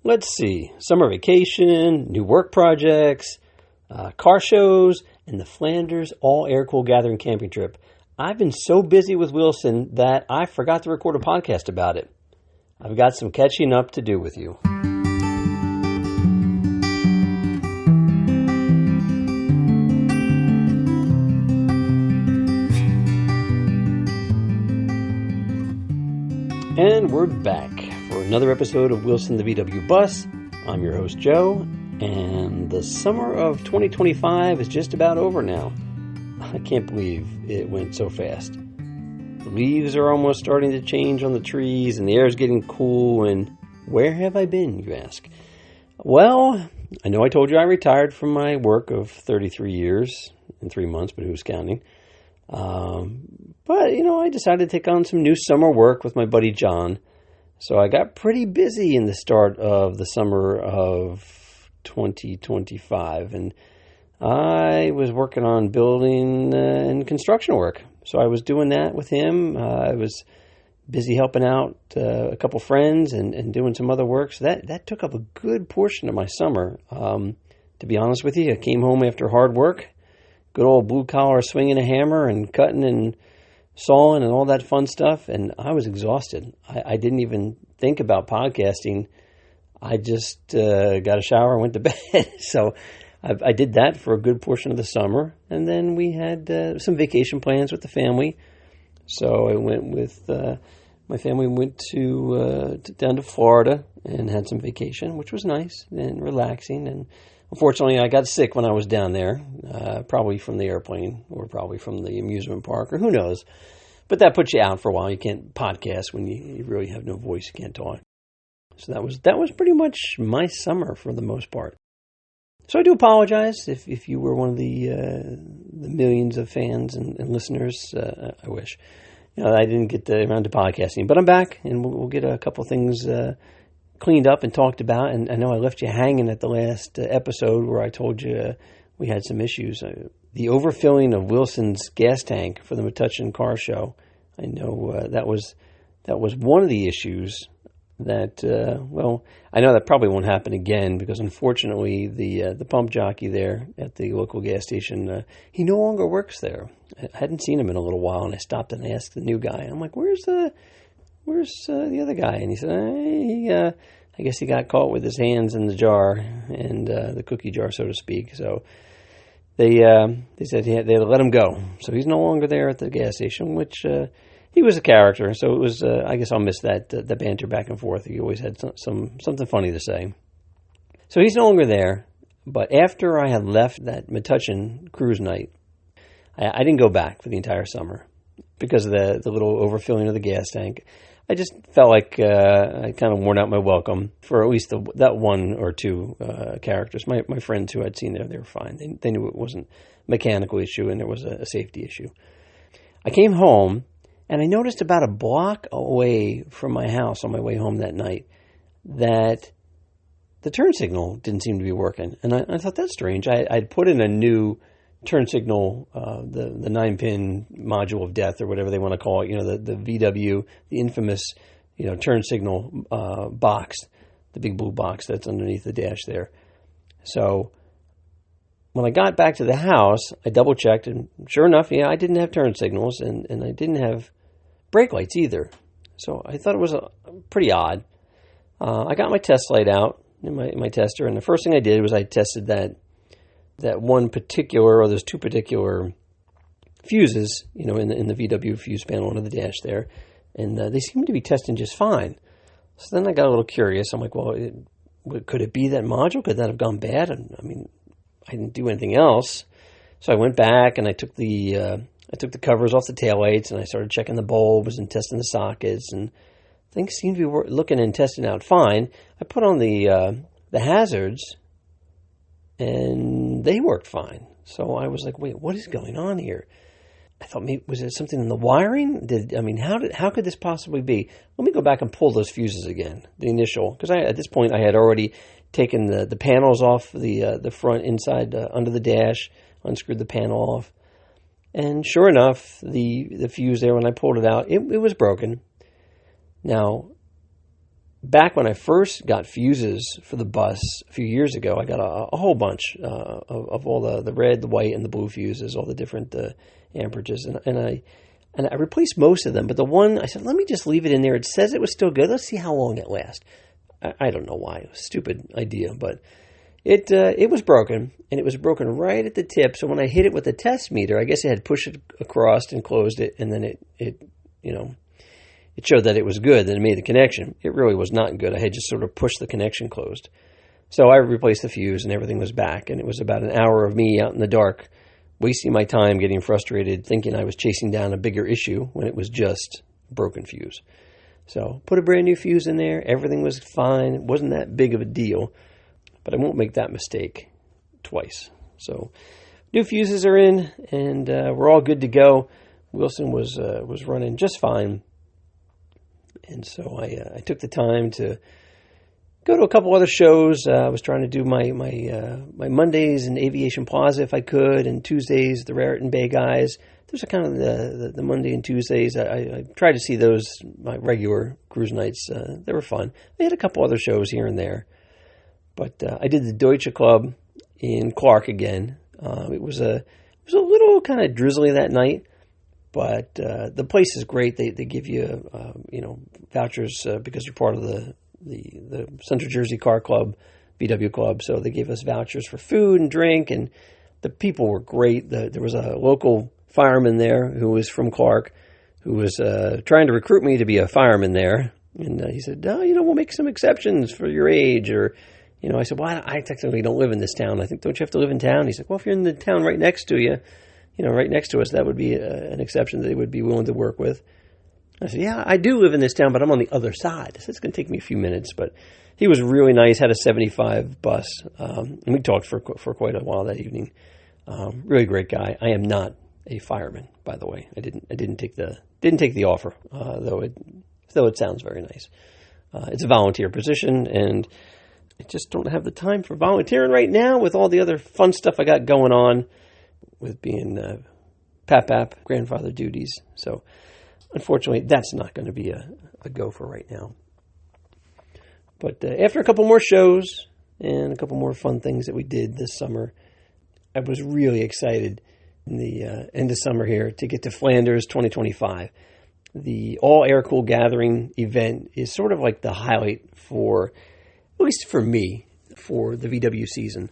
Let's see. Summer vacation, new work projects, car shows, and the Flanders all-air-cooled gathering camping trip. I've been so busy with Wilson that I forgot to record a podcast about it. I've got some catching up to do with you. And we're back for another episode of Wilson the VW Bus. I'm your host, Joe, and the summer of 2025 is just about over now. I can't believe it went so fast. The leaves are almost starting to change on the trees, and the air is getting cool, and where have I been, you ask? Well, I know I told you I retired from my work of 33 years and 3 months, but who's counting? But, I decided to take on some new summer work with my buddy John. So I got pretty busy in the start of the summer of 2025. And I was working on building and construction work. So I was doing that with him. I was busy helping out a couple friends and doing some other work. So that took up a good portion of my summer. To be honest with you, I came home after hard work. Good old blue collar swinging a hammer and cutting and sawing and all that fun stuff. And I was exhausted. I didn't even think about podcasting. I just got a shower and went to bed. So I did that for a good portion of the summer. And then we had some vacation plans with the family. So I went with my family went down to Florida and had some vacation, which was nice and relaxing. And unfortunately, I got sick when I was down there, probably from the airplane or probably from the amusement park or who knows. But that puts you out for a while. You can't podcast when you really have no voice. You can't talk. So that was pretty much my summer for the most part. So I do apologize if you were one of the millions of fans and listeners. I wish. I didn't get around to podcasting. But I'm back, and we'll get a couple things cleaned up and talked about. And I know I left you hanging at the last episode where I told you we had some issues. The overfilling of Wilson's gas tank for the Metuchen car show. I know that was one of the issues that, I know that probably won't happen again because unfortunately the pump jockey there at the local gas station, he no longer works there. I hadn't seen him in a little while, and I stopped and asked the new guy. I'm like, where's the other guy? And he said, I guess he got caught with his hands in the jar and the cookie jar, so to speak. So they said they had to let him go. So he's no longer there at the gas station, which he was a character. So it was. I guess I'll miss that the banter back and forth. He always had something funny to say. So he's no longer there. But after I had left that Metuchen cruise night, I didn't go back for the entire summer because of the little overfilling of the gas tank. I just felt like I kind of worn out my welcome for at least that one or two characters. My friends who I'd seen there, they were fine. They knew it wasn't a mechanical issue and there was a safety issue. I came home and I noticed about a block away from my house on my way home that night that the turn signal didn't seem to be working. And I thought, that's strange. I'd put in a new turn signal, the 9-pin module of death or whatever they want to call it, the VW, the infamous, turn signal box, the big blue box that's underneath the dash there. So when I got back to the house, I double checked, and sure enough, I didn't have turn signals, and I didn't have brake lights either. So I thought it was pretty odd. I got my test light out in my tester, and the first thing I did was I tested that one particular, or those two particular fuses, in the VW fuse panel under the dash there, and they seemed to be testing just fine. So then I got a little curious. I'm like, well, could it be that module? Could that have gone bad? I mean, I didn't do anything else. So I went back and I took the covers off the taillights and I started checking the bulbs and testing the sockets, and things seemed to be looking and testing out fine. I put on the hazards, and they worked fine. So I was like, wait, what is going on here? I thought, maybe, was there something in the wiring? How could this possibly be? Let me go back and pull those fuses again, the initial, because at this point I had already taken the panels off the front inside under the dash, unscrewed the panel off, and sure enough, the fuse there, when I pulled it out, it was broken. Now, back when I first got fuses for the bus a few years ago, I got a whole bunch of all the red, the white, and the blue fuses, all the different amperages, and I replaced most of them. But the one, I said, let me just leave it in there. It says it was still good. Let's see how long it lasts. I don't know why. It was a stupid idea, but it was broken, and it was broken right at the tip. So when I hit it with the test meter, I guess I had pushed it across and closed it, and then it showed that it was good, then it made the connection. It really was not good. I had just sort of pushed the connection closed. So I replaced the fuse and everything was back. And it was about an hour of me out in the dark, wasting my time, getting frustrated, thinking I was chasing down a bigger issue when it was just a broken fuse. So put a brand new fuse in there. Everything was fine. It wasn't that big of a deal. But I won't make that mistake twice. So new fuses are in, and we're all good to go. Wilson was running just fine. And so I took the time to go to a couple other shows. I was trying to do my Mondays in Aviation Plaza if I could, and Tuesdays, the Raritan Bay guys. Those are kind of the Monday and Tuesdays. I tried to see those, my regular cruise nights. They were fun. They had a couple other shows here and there. But I did the Deutsche Club in Clark again. It was a little kind of drizzly that night. But the place is great. They give you vouchers because you're part of the Central Jersey Car Club, VW Club. So they gave us vouchers for food and drink, and the people were great. There was a local fireman there who was from Clark, who was trying to recruit me to be a fireman there. And he said, "No, we'll make some exceptions for your age." Or, I said, "Well, I technically don't live in this town." I think, "Don't you have to live in town?" He said, "Well, if you're in the town right next to you, right next to us, that would be an exception that they would be willing to work with." I said, "Yeah, I do live in this town, but I'm on the other side." I said, "It's going to take me a few minutes." But he was really nice, had a 75 bus, and we talked for quite a while that evening. Really great guy. I am not a fireman, by the way. I didn't take the offer, though it sounds very nice. It's a volunteer position, and I just don't have the time for volunteering right now with all the other fun stuff I got going on with being pap grandfather duties. So unfortunately, that's not going to be a go for right now. But after a couple more shows and a couple more fun things that we did this summer, I was really excited in the end of summer here to get to Flanders 2025. The All Air Cool Gathering event is sort of like the highlight for, at least for me, for the VW season.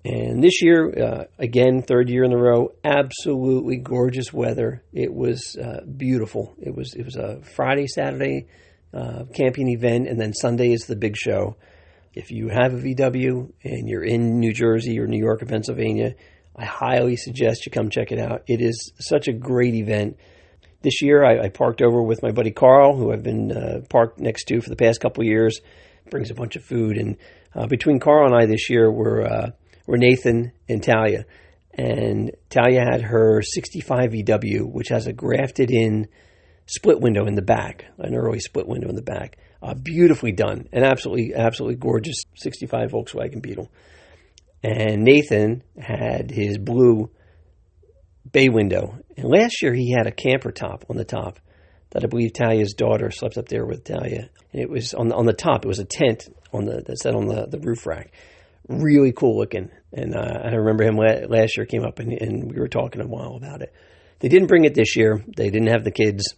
And this year, again, third year in a row, absolutely gorgeous weather. It was beautiful. It was a Friday, Saturday camping event, and then Sunday is the big show. If you have a VW and you're in New Jersey or New York or Pennsylvania, I highly suggest you come check it out. It is such a great event. This year, I parked over with my buddy Carl, who I've been parked next to for the past couple of years. Brings a bunch of food, and between Carl and I this year, we're Nathan and Talia. And Talia had her 65 VW, which has a grafted-in split window in the back, an early split window in the back. Beautifully done, an absolutely gorgeous 65 Volkswagen Beetle. And Nathan had his blue bay window. And last year he had a camper top on the top that I believe Talia's daughter slept up there with Talia. And it was on the top. It was a tent that sat on the roof rack. Really cool looking. And I remember him last year came up and we were talking a while about it. They didn't bring it this year. They didn't have the kids.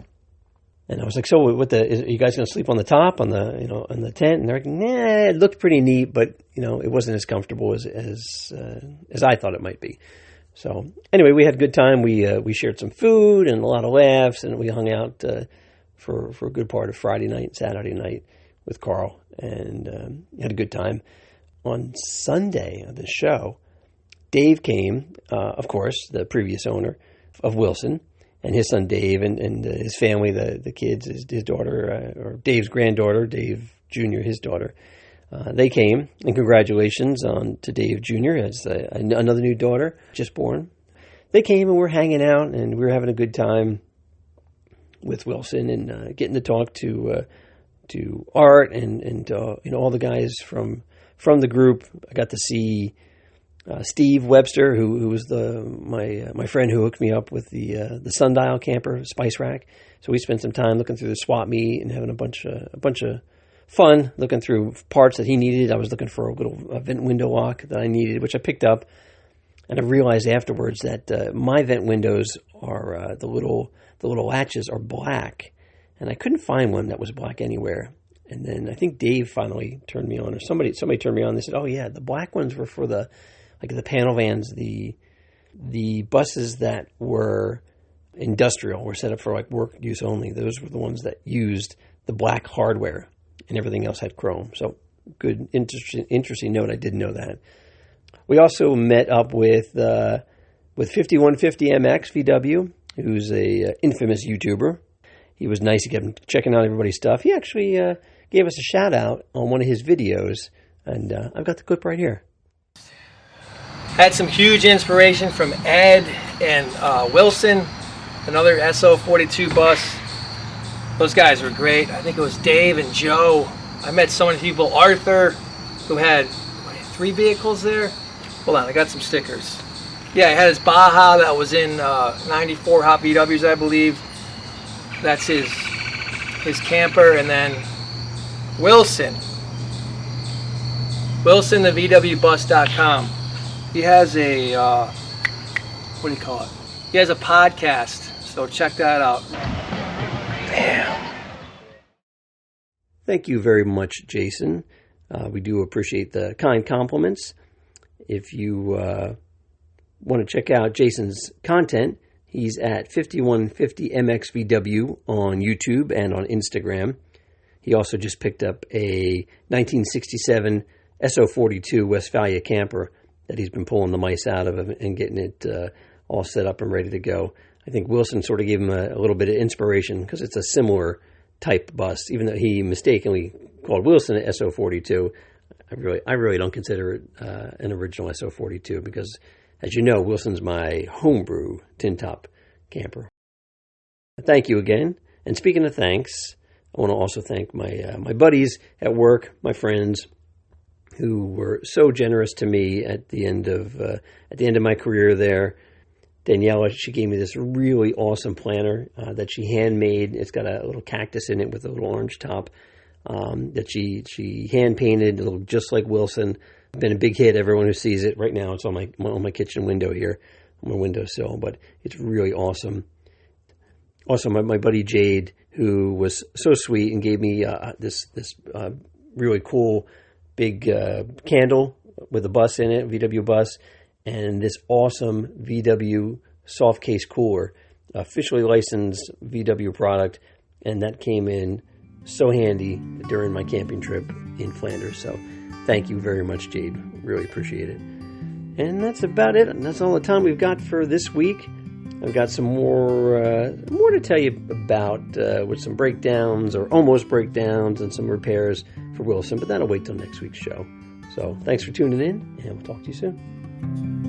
And I was like, "So, are you guys going to sleep on the top on the tent?" And they're like, "Nah, it looked pretty neat, but it wasn't as comfortable as I thought it might be." So anyway, we had a good time. We shared some food and a lot of laughs, and we hung out for a good part of Friday night and Saturday night with Carl, and had a good time. On Sunday of the show, Dave came, of course, the previous owner of Wilson, and his son Dave and his family, the kids, his daughter, or Dave's granddaughter, Dave Jr., his daughter. They came, and congratulations to Dave Jr. as another new daughter just born. They came and we're hanging out, and we were having a good time with Wilson and getting to talk to Art and all the guys from the group. I got to see Steve Webster, who was my friend who hooked me up with the Sundial camper Spice Rack. So we spent some time looking through the swap meet and having a bunch of fun looking through parts that he needed. I was looking for a little vent window lock that I needed, which I picked up. And I realized afterwards that my vent windows are the little latches are black, and I couldn't find one that was black anywhere. And then I think Dave finally turned me on, or somebody turned me on. They said, "Oh yeah, the black ones were for the panel vans, the buses that were industrial, were set up for like work use only. Those were the ones that used the black hardware, and everything else had chrome." So good, interesting note. I didn't know that. We also met up with 5150MX VW, who's a infamous YouTuber. He was nice. He kept checking out everybody's stuff. He actually gave us a shout out on one of his videos, and I've got the clip right here. Had some huge inspiration from Ed and Wilson, another S05E05 bus. Those guys were great. I think it was Dave and Joe. I met so many people. Arthur, who had 3 vehicles there. Hold on, I got some stickers. Yeah, I had his Baja that was in 94 Hot VWs, I believe. That's his camper. And then Wilson, the VWBus.com. He has a, what do you call it? He has a podcast, so check that out. Damn. Thank you very much, Jason. We do appreciate the kind compliments. If you want to check out Jason's content, he's at 5150MXVW on YouTube and on Instagram. He also just picked up a 1967 S05E05 Westphalia camper that he's been pulling the mice out of and getting it all set up and ready to go. I think Wilson sort of gave him a little bit of inspiration because it's a similar type bus, even though he mistakenly called Wilson an S05E05. I really don't consider it an original S05E05 because, as you know, Wilson's my homebrew tin top camper. Thank you again. And speaking of thanks, I want to also thank my buddies at work, my friends, who were so generous to me at the end of my career there. Daniela, she gave me this really awesome planner that she handmade. It's got a little cactus in it with a little orange top. That she hand painted, just like Wilson. Been a big hit. Everyone who sees it right now, it's on my kitchen window here, on my windowsill. But it's really awesome. Also, my buddy Jade, who was so sweet and gave me this really cool big candle with a bus in it, VW bus, and this awesome VW soft case cooler, officially licensed VW product, and that came in so handy during my camping trip in Flanders. So thank you very much, Jade. Really appreciate it. And that's about it. That's all the time we've got for this week. I've got some more to tell you about with some breakdowns or almost breakdowns and some repairs for Wilson, but that'll wait till next week's show. So thanks for tuning in, and we'll talk to you soon.